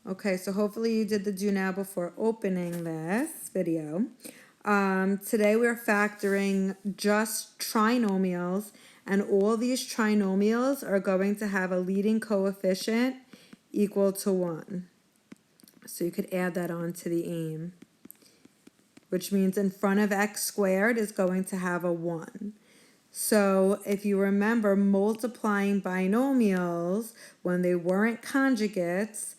Okay, so hopefully you did the do now before opening this video. Today we're factoring just trinomials, and all these trinomials are going to have a leading coefficient equal to 1. So you could add that on to the aim, which means in front of x squared is going to have a 1. So if you remember multiplying binomials when they weren't conjugates,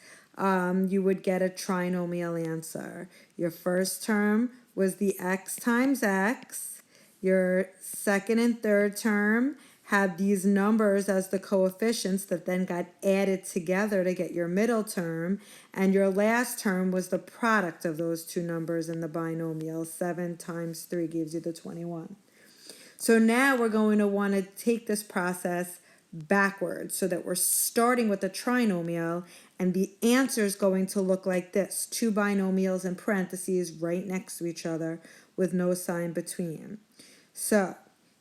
you would get a trinomial answer. Your first term was the x times x. Your second and third term had these numbers as the coefficients that then got added together to get your middle term. And your last term was the product of those two numbers in the binomial. 7 times 3 gives you the 21. So now we're going to want to take this process backwards so that we're starting with a trinomial, and the answer is going to look like this. Two binomials in parentheses right next to each other with no sign between. So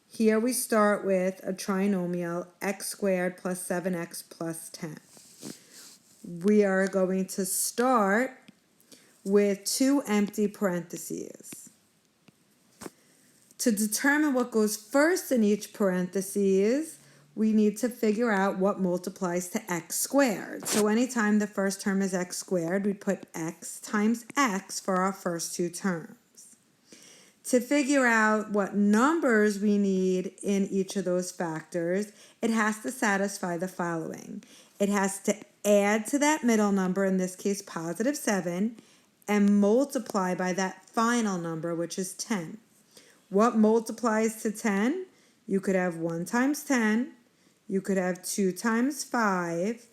here we start with a trinomial, x squared plus 7x plus 10. We are going to start with two empty parentheses. To determine what goes first in each parentheses, we need to figure out what multiplies to x squared. So anytime the first term is x squared, we put x times x for our first two terms. To figure out what numbers we need in each of those factors, it has to satisfy the following. It has to add to that middle number, in this case positive 7, and multiply by that final number, which is 10. What multiplies to 10? You could have 1 times 10. You could have 2 times 5.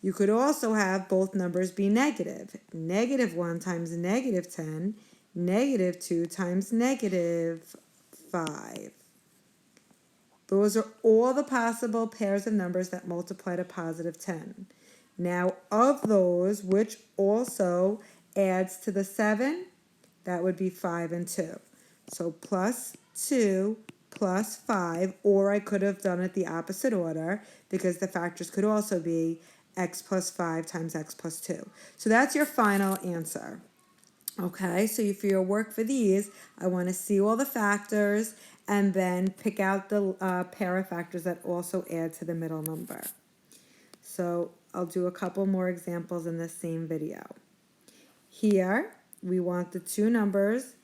You could also have both numbers be negative. Negative 1 times negative 10. Negative 2 times negative 5. Those are all the possible pairs of numbers that multiply to positive 10. Now, of those, which also adds to the 7? That would be 5 and 2. So plus 2 plus 5, or I could have done it the opposite order because the factors could also be x plus 5 times x plus 2. So that's your final answer. Okay, so for your work for these, I want to see all the factors and then pick out the pair of factors that also add to the middle number. So I'll do a couple more examples in the same video. Here, we want the two numbers.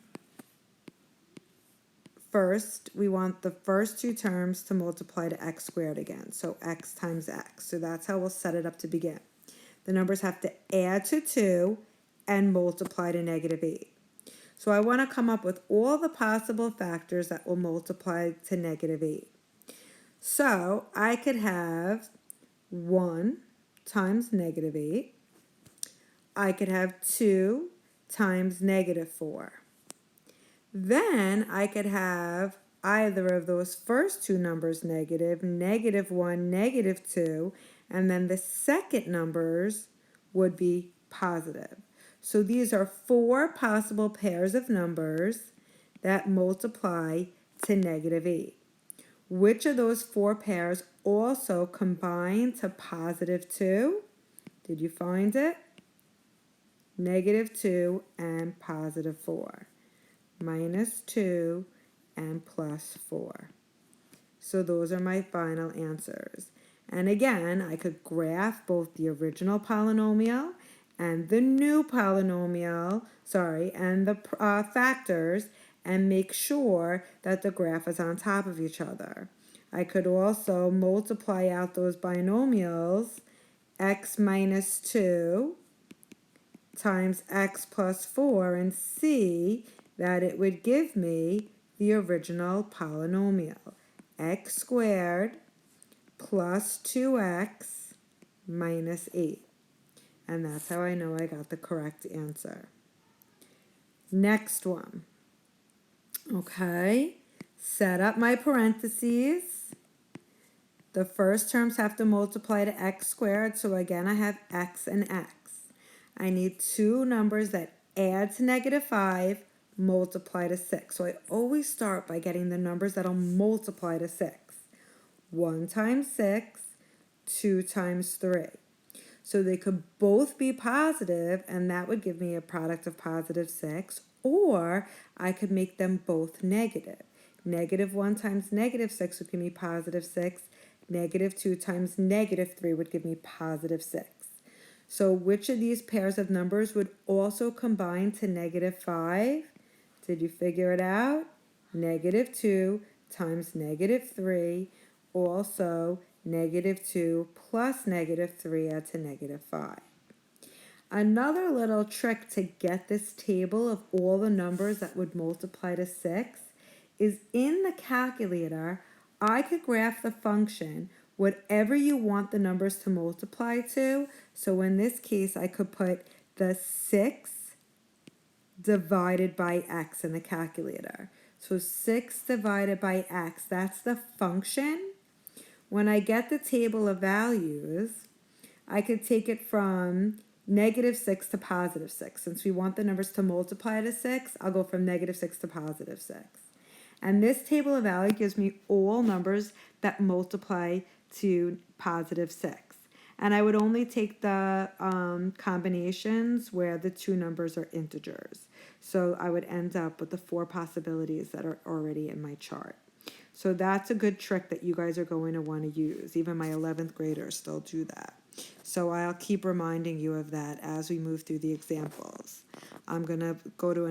First, we want the first two terms to multiply to x squared again, so x times x. So that's how we'll set it up to begin. The numbers have to add to 2 and multiply to negative 8. So I want to come up with all the possible factors that will multiply to negative 8. So I could have 1 times negative 8. I could have 2 times negative 4. Then I could have either of those first two numbers negative, negative 1, negative 2, and then the second numbers would be positive. So these are 4 possible pairs of numbers that multiply to negative 8. Which of those 4 pairs also combine to positive 2? Did you find it? Negative 2 and positive 4. Minus 2 and plus 4. So those are my final answers. And again, I could graph both the original polynomial and the new polynomial, and the factors, and make sure that the graph is on top of each other. I could also multiply out those binomials, x minus 2 times x plus 4, and see that it would give me the original polynomial, x squared plus 2x minus 8. And that's how I know I got the correct answer. Next one. Okay, set up my parentheses. The first terms have to multiply to x squared, so again I have x and x. I need two numbers that add to negative 5, multiply to 6. So I always start by getting the numbers that'll multiply to 6. 1 times 6, 2 times 3. So they could both be positive, and that would give me a product of positive 6, or I could make them both negative. Negative 1 times negative 6 would give me positive 6. Negative 2 times negative 3 would give me positive 6. So which of these pairs of numbers would also combine to negative 5? Did you figure it out? Negative 2 times negative 3, also negative 2 plus negative 3 add to negative 5. Another little trick to get this table of all the numbers that would multiply to 6 is in the calculator, I could graph the function whatever you want the numbers to multiply to. So in this case, I could put the 6 divided by x in the calculator. So 6 divided by x, that's the function. When I get the table of values, I could take it from negative 6 to positive 6. Since we want the numbers to multiply to 6, I'll go from negative 6 to positive 6. And this table of value gives me all numbers that multiply to positive 6. And I would only take the combinations where the two numbers are integers. So I would end up with the 4 possibilities that are already in my chart. So that's a good trick that you guys are going to want to use. Even my 11th graders still do that. So I'll keep reminding you of that as we move through the examples. I'm going to go to